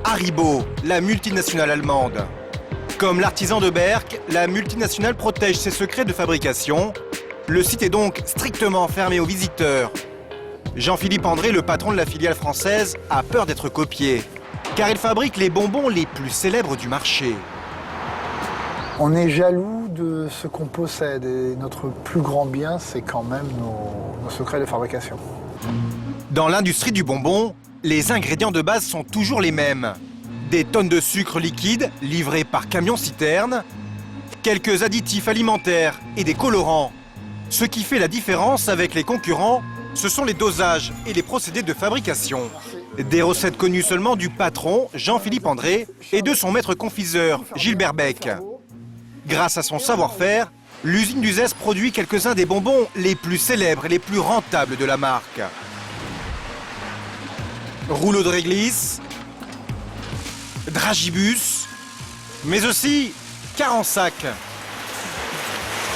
Haribo, la multinationale allemande. Comme l'artisan de Berck, la multinationale protège ses secrets de fabrication. Le site est donc strictement fermé aux visiteurs. Jean-Philippe André, le patron de la filiale française, a peur d'être copié, car il fabrique les bonbons les plus célèbres du marché. On est jaloux de ce qu'on possède et notre plus grand bien, c'est quand même nos secrets de fabrication. Dans l'industrie du bonbon, les ingrédients de base sont toujours les mêmes. Des tonnes de sucre liquide livrées par camion-citerne, quelques additifs alimentaires et des colorants. Ce qui fait la différence avec les concurrents, ce sont les dosages et les procédés de fabrication. Des recettes connues seulement du patron, Jean-Philippe André, et de son maître confiseur, Gilbert Beck. Grâce à son savoir-faire, l'usine d'Uzès produit quelques-uns des bonbons les plus célèbres et les plus rentables de la marque. Rouleau de réglisse, dragibus, mais aussi carensac.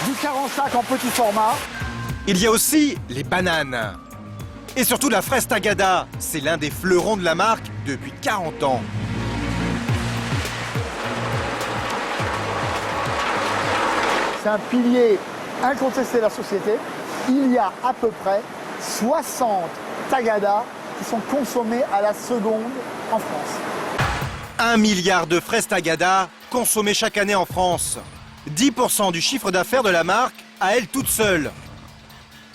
Du carensac en petit format. Il y a aussi les bananes. Et surtout la fraise tagada, c'est l'un des fleurons de la marque depuis 40 ans. C'est un pilier incontesté de la société. Il y a à peu près 60 tagadas qui sont consommés à la seconde en France. 1 milliard de fraises tagada consommées chaque année en France. 10% du chiffre d'affaires de la marque à elle toute seule.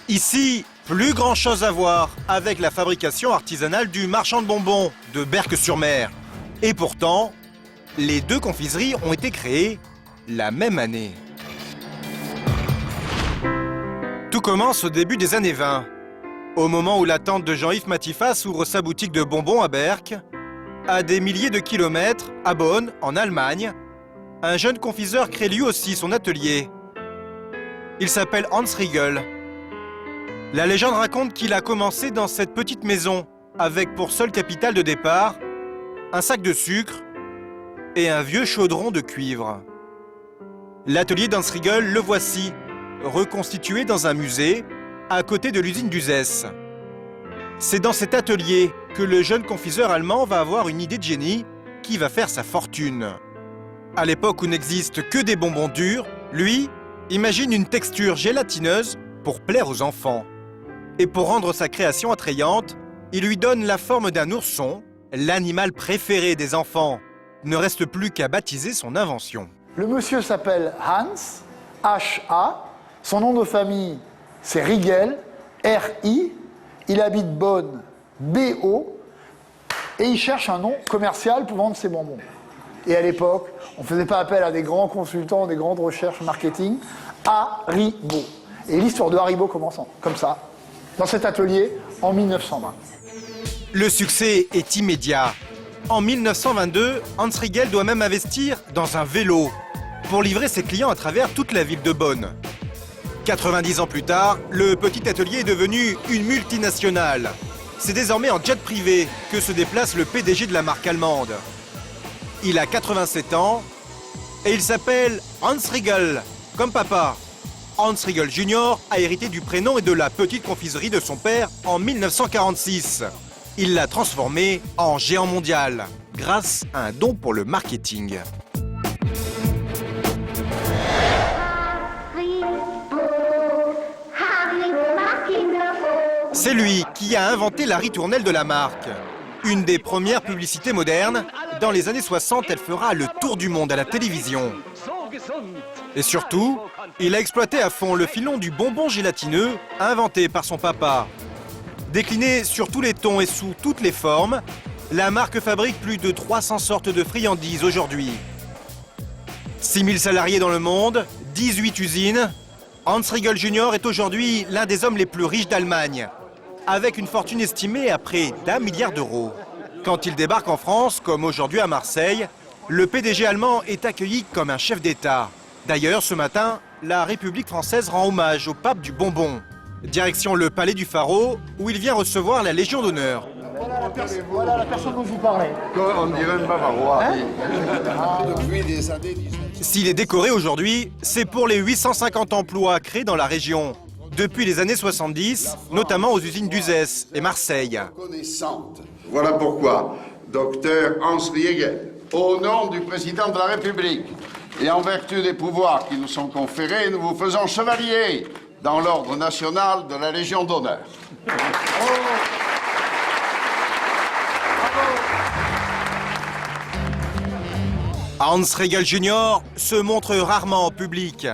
Ici, plus grand chose à voir avec la fabrication artisanale du marchand de bonbons de Berck-sur-Mer. Et pourtant, les deux confiseries ont été créées la même année. Tout commence au début des années 20. Au moment où la tante de Jean-Yves Matifas ouvre sa boutique de bonbons à Berck, à des milliers de kilomètres, à Bonn, en Allemagne, un jeune confiseur crée lui aussi son atelier. Il s'appelle Hans Riegel. La légende raconte qu'il a commencé dans cette petite maison, avec pour seul capital de départ, un sac de sucre et un vieux chaudron de cuivre. L'atelier d'Hans Riegel, le voici, reconstitué dans un musée, à côté de l'usine d'Uzès. C'est dans cet atelier que le jeune confiseur allemand va avoir une idée de génie qui va faire sa fortune. À l'époque où n'existent que des bonbons durs, lui imagine une texture gélatineuse pour plaire aux enfants. Et pour rendre sa création attrayante, il lui donne la forme d'un ourson, l'animal préféré des enfants. Il ne reste plus qu'à baptiser son invention. Le monsieur s'appelle Hans, H-A. Son nom de famille, c'est Riegel, R-I. Il habite Bonn, B-O. Et il cherche un nom commercial pour vendre ses bonbons. Et à l'époque, on ne faisait pas appel à des grands consultants, des grandes recherches marketing. Haribo. Et l'histoire de Haribo commence comme ça, dans cet atelier, en 1920. Le succès est immédiat. En 1922, Hans Riegel doit même investir dans un vélo pour livrer ses clients à travers toute la ville de Bonn. 90 ans plus tard, le petit atelier est devenu une multinationale. C'est désormais en jet privé que se déplace le PDG de la marque allemande. Il a 87 ans et il s'appelle Hans Riegel, comme papa. Hans Riegel Jr. a hérité du prénom et de la petite confiserie de son père en 1946. Il l'a transformé en géant mondial grâce à un don pour le marketing. C'est lui qui a inventé la ritournelle de la marque. Une des premières publicités modernes. Dans les années 60, elle fera le tour du monde à la télévision. Et surtout, il a exploité à fond le filon du bonbon gélatineux inventé par son papa. Décliné sur tous les tons et sous toutes les formes, la marque fabrique plus de 300 sortes de friandises aujourd'hui. 6000 salariés dans le monde, 18 usines. Hans Riegel Jr. est aujourd'hui l'un des hommes les plus riches d'Allemagne, avec une fortune estimée à près d'1 milliard d'euros. Quand il débarque en France, comme aujourd'hui à Marseille, le PDG allemand est accueilli comme un chef d'État. D'ailleurs, ce matin, la République française rend hommage au pape du bonbon. Direction le palais du Pharaon, où il vient recevoir la Légion d'honneur. Voilà la personne dont vous parlez. On dirait un bavarois. S'il est décoré aujourd'hui, c'est pour les 850 emplois créés dans la région depuis les années 70, notamment aux usines d'Uzès et Marseille. Voilà pourquoi, Docteur Hans Riegel, au nom du président de la République et en vertu des pouvoirs qui nous sont conférés, nous vous faisons chevalier dans l'ordre national de la Légion d'honneur. Hans Riegel Jr. se montre rarement en public.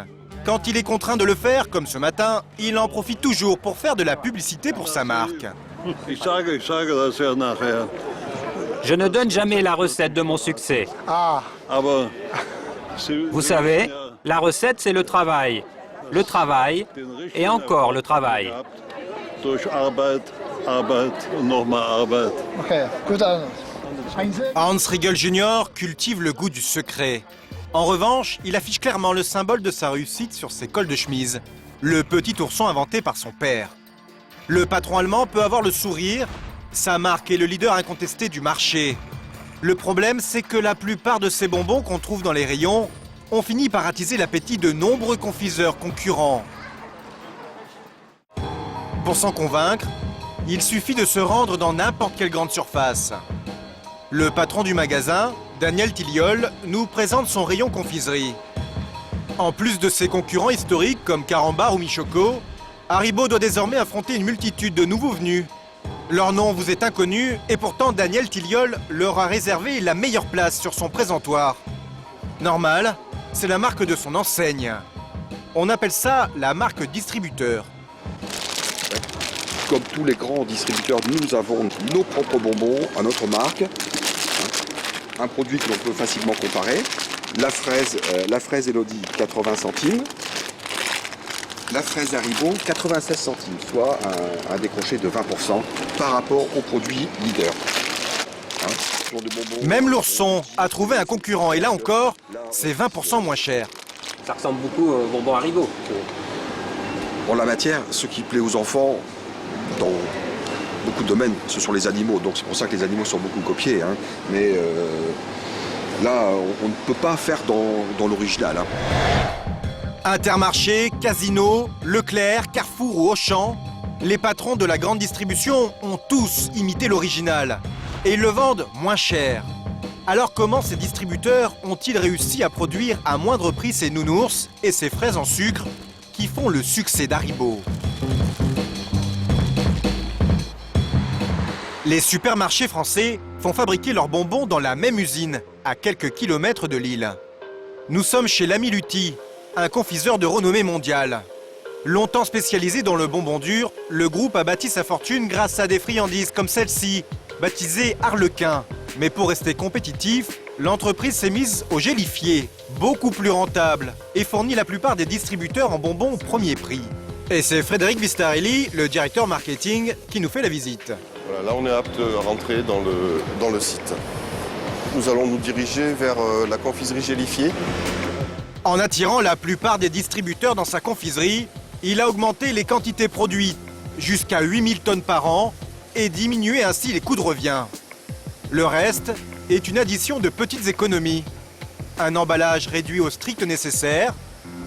Quand il est contraint de le faire, comme ce matin, il en profite toujours pour faire de la publicité pour sa marque. Je ne donne jamais la recette de mon succès. Ah, Vous savez, la recette, c'est le travail. Le travail et encore le travail. ok, gut an. Hans Riegel Jr. cultive le goût du secret. En revanche, il affiche clairement le symbole de sa réussite sur ses cols de chemise, le petit ourson inventé par son père. Le patron allemand peut avoir le sourire, sa marque est le leader incontesté du marché. Le problème, c'est que la plupart de ces bonbons qu'on trouve dans les rayons ont fini par attiser l'appétit de nombreux confiseurs concurrents. Pour s'en convaincre, il suffit de se rendre dans n'importe quelle grande surface. Le patron du magasin, Daniel Tilliol, nous présente son rayon confiserie. En plus de ses concurrents historiques comme Carambar ou Michoco, Haribo doit désormais affronter une multitude de nouveaux venus. Leur nom vous est inconnu et pourtant Daniel Tilliol leur a réservé la meilleure place sur son présentoir. Normal, c'est la marque de son enseigne. On appelle ça la marque distributeur. Comme tous les grands distributeurs, nous avons nos propres bonbons à notre marque. Un produit que l'on peut facilement comparer. La fraise Elodie, 80 centimes. La fraise Haribo, 96 centimes, soit un décroché de 20% par rapport au produit leader. Même l'ourson a trouvé un concurrent et là encore, c'est 20% moins cher. Ça ressemble beaucoup au bonbon Haribo. En la matière, ce qui plaît aux enfants, dans beaucoup de domaines, ce sont les animaux. Donc c'est pour ça que les animaux sont beaucoup copiés. Hein. Mais là, on ne peut pas faire dans l'original. Hein. Intermarché, Casino, Leclerc, Carrefour ou Auchan, les patrons de la grande distribution ont tous imité l'original. Et ils le vendent moins cher. Alors comment ces distributeurs ont-ils réussi à produire à moindre prix ces nounours et ces fraises en sucre qui font le succès d'Haribo? Les supermarchés français font fabriquer leurs bonbons dans la même usine, à quelques kilomètres de Lille. Nous sommes chez l'ami Lutti, un confiseur de renommée mondiale. Longtemps spécialisé dans le bonbon dur, le groupe a bâti sa fortune grâce à des friandises comme celle-ci, baptisée Harlequin. Mais pour rester compétitif, l'entreprise s'est mise au gélifié, beaucoup plus rentable, et fournit la plupart des distributeurs en bonbons au premier prix. Et c'est Frédéric Vistarelli, le directeur marketing, qui nous fait la visite. Voilà, là on est apte à rentrer dans le site. Nous allons nous diriger vers la confiserie gélifiée. En attirant la plupart des distributeurs dans sa confiserie, il a augmenté les quantités produites jusqu'à 8000 tonnes par an et diminué ainsi les coûts de revient. Le reste est une addition de petites économies. Un emballage réduit au strict nécessaire,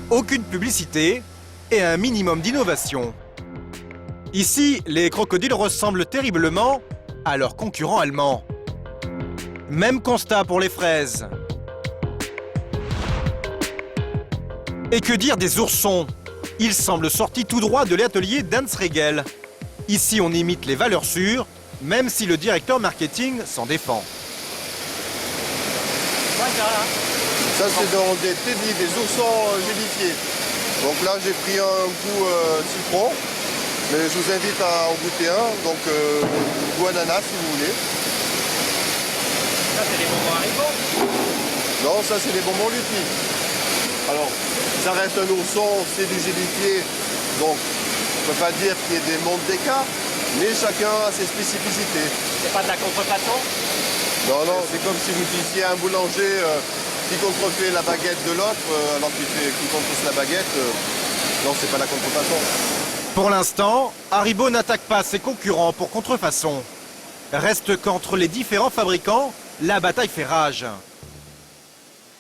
aucune publicité et un minimum d'innovation. Ici, les crocodiles ressemblent terriblement à leurs concurrents allemands. Même constat pour les fraises. Et que dire des oursons? Ils semblent sortis tout droit de l'atelier d'Hans Riegel. Ici, on imite les valeurs sûres, même si le directeur marketing s'en défend. Ça c'est dans des teddy, des oursons gélifiés. Donc là j'ai pris un goût citron, mais je vous invite à en goûter un, donc goût ananas si vous voulez. Ça, c'est des bonbons Haribo? Non, ça c'est des bonbons Lutti. Alors, ça reste un ourson, c'est du gélifié, donc on ne peut pas dire qu'il y ait des mondes d'écart, mais chacun a ses spécificités. C'est pas de la contrefaçon? Non, non, c'est comme si vous disiez à un boulanger qui contrefait la baguette de l'autre, alors qu'il contrefasse la baguette. Non, c'est pas la contrefaçon. Pour l'instant, Haribo n'attaque pas ses concurrents pour contrefaçon. Reste qu'entre les différents fabricants, la bataille fait rage.